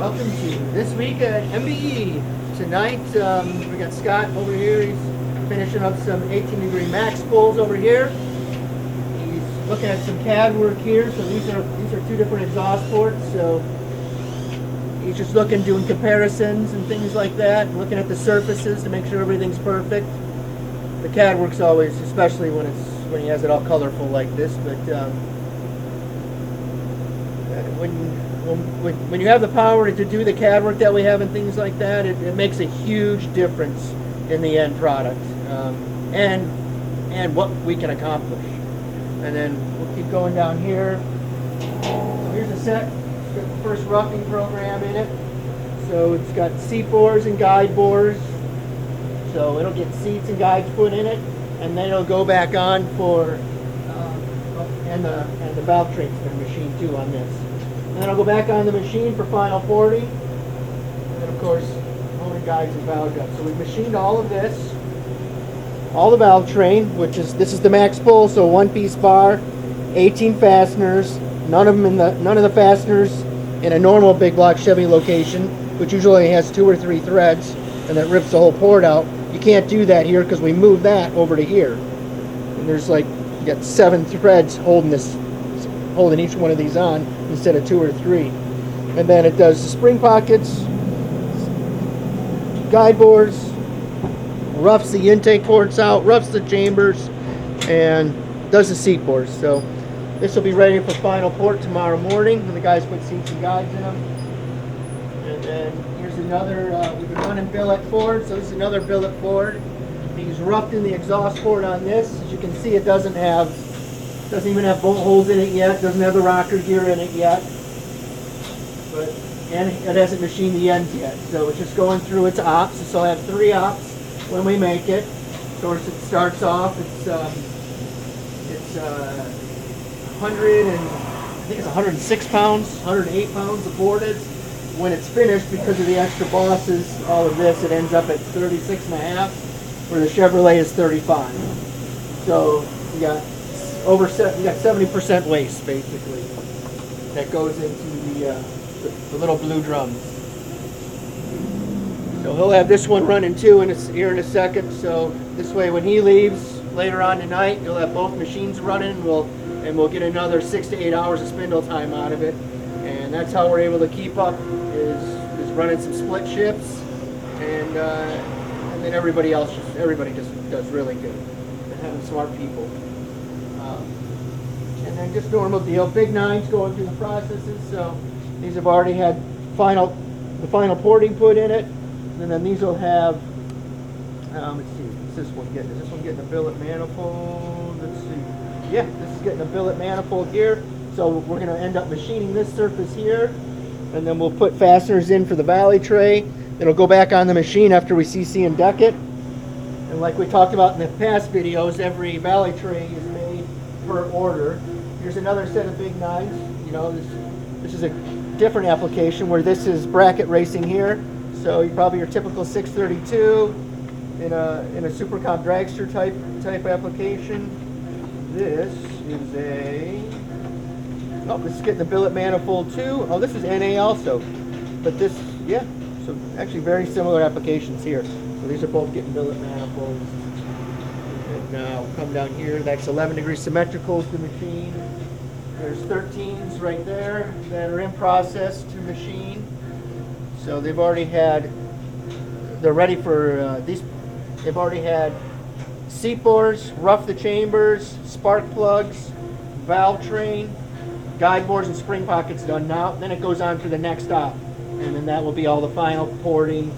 Welcome to this week at MBE. Tonight, we got Scott over here. He's finishing up some 18-degree max pulls over here. He's looking at some CAD work here. So these are two different exhaust ports. So he's just doing comparisons and things like that, looking at the surfaces to make sure everything's perfect. The CAD work's always, especially when he has it all colorful like this, but when you have the power to do the CAD work that we have and things like that, it makes a huge difference in the end product and what we can accomplish. And then we'll keep going down here. So here's a set. It's got the first roughing program in it. So it's got seat bores and guide bores. So it'll get seats and guides put in it, and then it'll go back on for and the valve train's been machined too on this. And then I'll go back on the machine for final 40. And then of course, motor guides and valve guides. So we've machined all of this. All the valve train, this is the max pull, so one-piece bar, 18 fasteners, none of the fasteners in a normal big block Chevy location, which usually has 2 or 3 threads, and that rips the whole port out. You can't do that here because we moved that over to here. And there's you got 7 threads holding each one of these on instead of 2 or 3. And then it does the spring pockets, guide bores, roughs the intake ports out, roughs the chambers, and does the seat bores. So this will be ready for final port tomorrow morning when the guys put seats and guides in them. And then here's another, we've been running Billet Ford, so this is another Billet Ford. He's roughed in the exhaust port on this. As you can see, it doesn't even have bolt holes in it yet, doesn't have the rocker gear in it yet. And it hasn't machined the ends yet. So it's just going through its ops. So I have 3 ops when we make it. Of course, it starts off, it's 106 pounds, 108 pounds the board is. When it's finished, because of the extra bosses, all of this, it ends up at 36 and a half, where the Chevrolet is 35. So you got 70% waste basically that goes into the little blue drums. So he'll have this one running too here in a second. So this way, when he leaves later on tonight, he'll have both machines running, and we'll get another 6 to 8 hours of spindle time out of it. And that's how we're able to keep up is running some split shifts, and then everybody just does really good. And having smart people, and then just normal deal. Big 9s going through the processes. So these have already had the final porting put in it, and then these will have. Let's see, is this one getting a billet manifold? Let's see. Yeah, this is getting a billet manifold here. So we're going to end up machining this surface here, and then we'll put fasteners in for the valley tray. It'll go back on the machine after we CC and deck it. And like we talked about in the past videos, every valley tray is made per order. Here's another set of big 9s. You know, this is a different application where this is bracket racing here. So you probably your typical 632 in a Super Comp dragster type application. This is getting the billet manifold too. Oh, this is NA also. But this, yeah, so actually very similar applications here. So these are both getting billet manifolds. And we'll come down here. That's 11-degree symmetrical to machine. There's 13s right there that are in process to machine. So they've already had, they're ready for these. They've already had seat bores, rough the chambers, spark plugs, valve train, guide bores and spring pockets done now. Then it goes on to the next op, and then that will be all the final porting,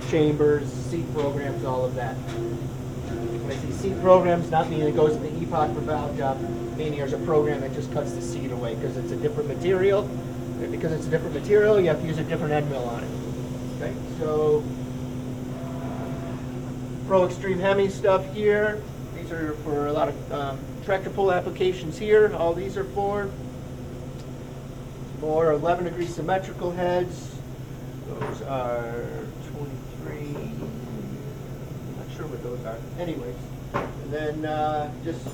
chambers, seat programs, all of that. When I say seat programs, not meaning it goes in the epoch for valve job, meaning there's a program that just cuts the seat away because it's a different material. And because it's a different material, you have to use a different end mill on it. Okay, so Pro Extreme Hemi stuff here. These are for a lot of tractor pull applications here. All these are for. More 11-degree symmetrical heads. Those are 23. I'm not sure what those are. Anyways, and then just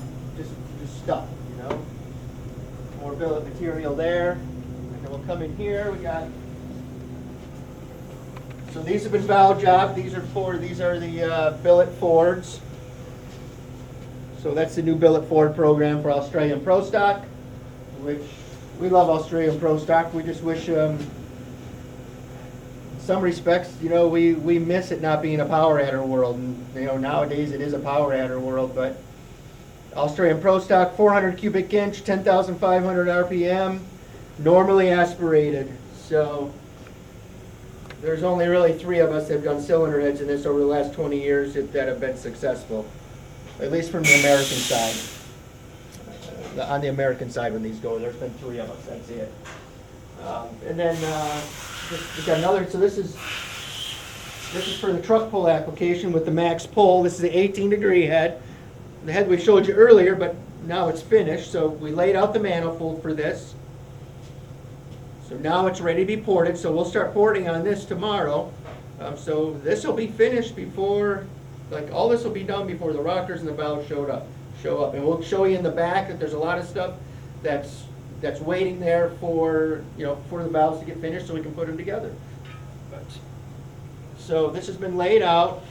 stuff, you know. More billet material there. And then we'll come in here. We got So these have been valve job. These are the Billet Fords. So that's the new Billet Ford program for Australian Pro Stock, which we love Australian Pro Stock. We just wish, in some respects, we miss it not being a power adder world. And, nowadays it is a power adder world, but Australian Pro Stock, 400 cubic inch, 10,500 RPM, normally aspirated. So there's only really 3 of us that have done cylinder heads in this over the last 20 years that have been successful, at least from the American side. On the American side when these go, there's been 3 of us, that's it. And then we've got another, so this is for the truck pull application with the max pull. This is the 18-degree head. The head we showed you earlier, but now it's finished. So we laid out the manifold for this. So now it's ready to be ported. So we'll start porting on this tomorrow. So this will be finished before, all this will be done before the rockers and the valves show up. And we'll show you in the back that there's a lot of stuff that's waiting there for for the valves to get finished so we can put them together. So this has been laid out.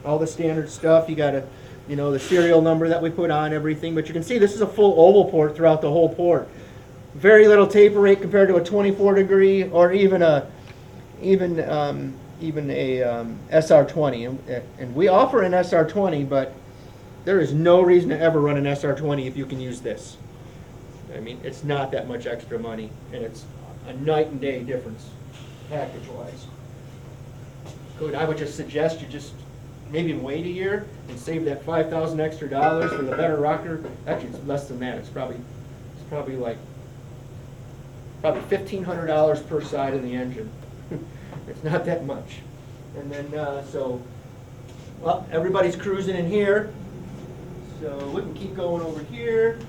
All the standard stuff. You got the serial number that we put on everything. But you can see this is a full oval port throughout the whole port. Very little taper rate compared to a 24-degree or even a SR20. And we offer an SR20, but there is no reason to ever run an SR20 if you can use this. I mean, it's not that much extra money, and it's a night and day difference package-wise. Good. I would just suggest you just maybe wait a year and save that $5,000 extra for the better rocker. Actually, it's less than that. It's probably $1,500 per side of the engine. It's not that much. And then well, everybody's cruising in here. So we can keep going over here.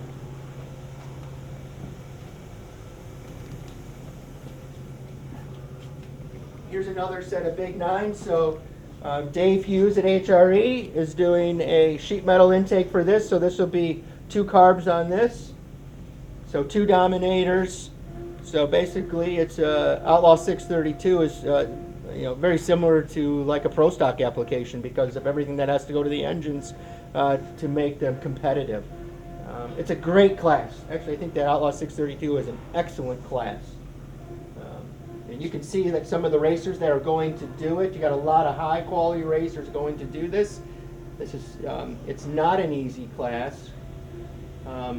Here's another set of big 9s. So Dave Hughes at HRE is doing a sheet metal intake for this. So this will be 2 carbs on this. So 2 dominators. So basically, it's Outlaw 632 is very similar to like a Pro Stock application because of everything that has to go to the engines to make them competitive. It's a great class. Actually, I think that Outlaw 632 is an excellent class. And you can see that some of the racers that are going to do it, you got a lot of high quality racers going to do this. This is it's not an easy class. But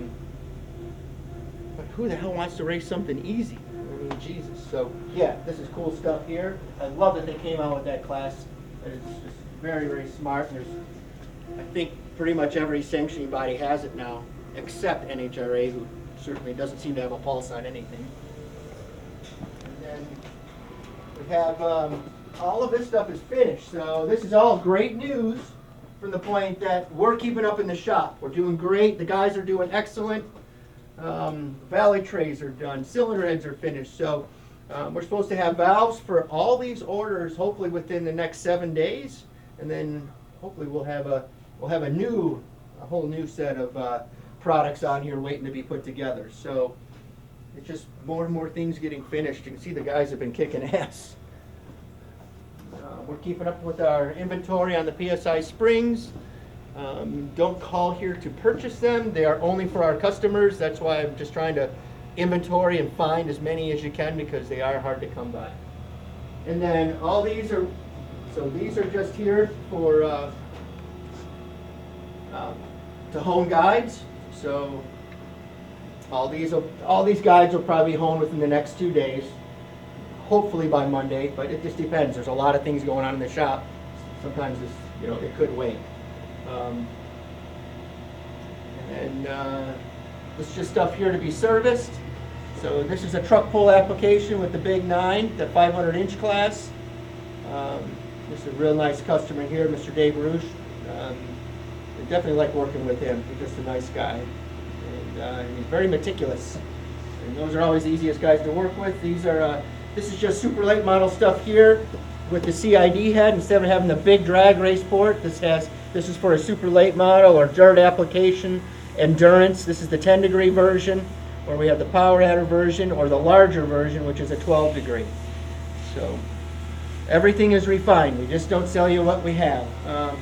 who the hell wants to race something easy? I mean, Jesus. So yeah, this is cool stuff here. I love that they came out with that class. It's just very, very smart. There's, I think, pretty much every sanctioning body has it now, except NHRA, who certainly doesn't seem to have a pulse on anything. And then we have all of this stuff is finished. So this is all great news from the point that we're keeping up in the shop. We're doing great. The guys are doing excellent. Valley trays are done. Cylinder heads are finished. So we're supposed to have valves for all these orders hopefully within the next 7 days, and then hopefully we'll have a whole new set of products on here waiting to be put together. So it's just more and more things getting finished. You can see the guys have been kicking ass. We're keeping up with our inventory on the PSI springs. Don't call here to purchase them. They are only for our customers. That's why I'm just trying to inventory and find as many as you can because they are hard to come by. And then all these are, so these are just here for to hone guides. So all these guides will probably hone within the next 2 days, hopefully by Monday, but it just depends. There's a lot of things going on in the shop. Sometimes this, it could wait. And this is just stuff here to be serviced. So this is a truck pull application with the big 9, the 500-inch class. This is a real nice customer here, Mr. Dave Rouge. I definitely like working with him. He's just a nice guy. And he's very meticulous. And those are always the easiest guys to work with. This is just super late model stuff here with the CID head. Instead of having the big drag race port, this is for a super late model or dirt application, endurance. This is the 10-degree version, or we have the power adder version, or the larger version, which is a 12-degree. So Everything is refined. We just don't sell you what we have.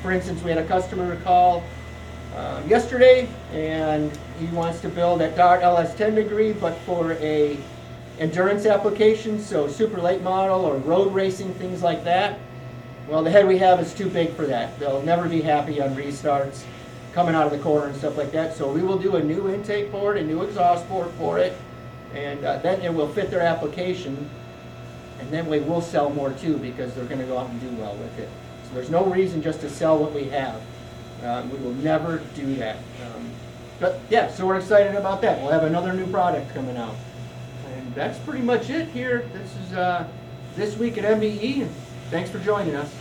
For instance, we had a customer call yesterday, and he wants to build at Dart LS10 degree, but for a endurance application, so super late model or road racing, things like that. Well, the head we have is too big for that. They'll never be happy on restarts, coming out of the corner and stuff like that. So we will do a new intake port, a new exhaust port for it, and then it will fit their application. And then we will sell more too, because they're going to go out and do well with it. So there's no reason just to sell what we have. We will never do that. But yeah, so we're excited about that. We'll have another new product coming out. And that's pretty much it here. This is this week at MBE. Thanks for joining us.